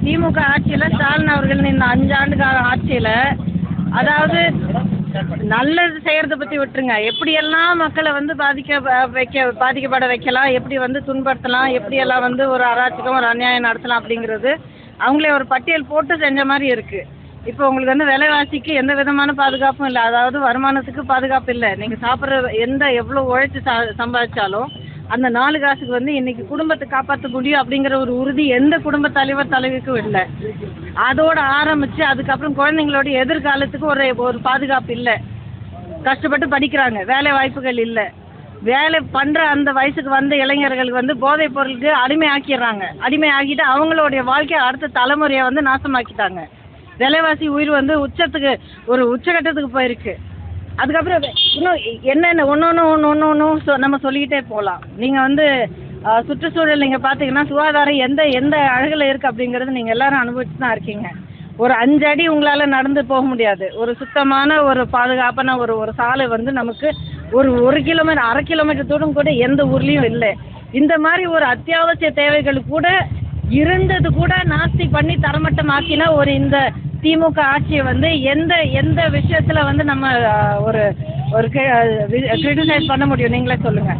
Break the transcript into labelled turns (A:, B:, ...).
A: திமுக ஆட்சியில் ஸ்டாலின் அவர்கள் இந்த 5 ஆண்டு கால ஆட்சியில் அதாவது நல்லது செய்கிறத பற்றி விட்டுருங்க, எப்படியெல்லாம் மக்களை வந்து பாதிக்கப்பட வைக்கலாம், எப்படி வந்து துன்படுத்தலாம், எப்படியெல்லாம் வந்து ஒரு அராஜகம் ஒரு அநியாயம் நடத்தலாம் அப்படிங்கிறது அவங்களே ஒரு பட்டியல் போட்டு செஞ்ச மாதிரி இருக்குது. இப்போ உங்களுக்கு வந்து விலைவாசிக்கு எந்த விதமான பாதுகாப்பும் இல்லை, அதாவது வருமானத்துக்கு பாதுகாப்பு இல்லை. நீங்கள் சாப்பிட்ற எவ்வளோ உழைச்சி சம்பாதிச்சாலும் அந்த 4 காசுக்கு வந்து இன்றைக்கி குடும்பத்தை காப்பாற்ற முடியும் அப்படிங்கிற ஒரு உறுதி எந்த குடும்ப தலைவிக்கும் இல்லை. அதோடு ஆரம்பித்து அதுக்கப்புறம் குழந்தைங்களோட எதிர்காலத்துக்கு ஒரு பாதுகாப்பு இல்லை. கஷ்டப்பட்டு படிக்கிறாங்க, வேலை வாய்ப்புகள் இல்லை. வேலை பண்ணுற அந்த வயசுக்கு வந்த இளைஞர்களுக்கு வந்து போதைப் பொருளுக்கு அடிமை ஆக்கிட்டு அவங்களுடைய வாழ்க்கையை அடுத்த தலைமுறையை வந்து நாசமாக்கிட்டாங்க. விலைவாசி உயிர் வந்து உச்சகட்டத்துக்கு போயிருக்கு. அதுக்கப்புறம் இன்னும் என்னென்ன ஒன்று நம்ம சொல்லிக்கிட்டே போகலாம். நீங்கள் வந்து சுற்றுச்சூழல் நீங்கள் பார்த்தீங்கன்னா சுகாதாரம் எந்த அழகில் இருக்குது அப்படிங்கிறது நீங்கள் எல்லோரும் அனுபவிச்சு தான் இருக்கீங்க. ஒரு 5 அடி உங்களால் நடந்து போக முடியாது. ஒரு சுத்தமான ஒரு பாதுகாப்பான ஒரு சாலை வந்து நமக்கு ஒரு கிலோமீட்டர் 1/2 கிலோமீட்டர் தூரம் கூட எந்த ஊர்லேயும் இல்லை. இந்த மாதிரி ஒரு அத்தியாவசிய தேவைகள் கூட இருந்தது கூட நாஸ்தி பண்ணி தரமட்டமாக்கின இந்த திமுக ஆட்சியை வந்து எந்த விஷயத்தில் வந்து நம்ம ஒரு கிரிட்டிசைஸ் பண்ண முடியும், நீங்களே சொல்லுங்கள்.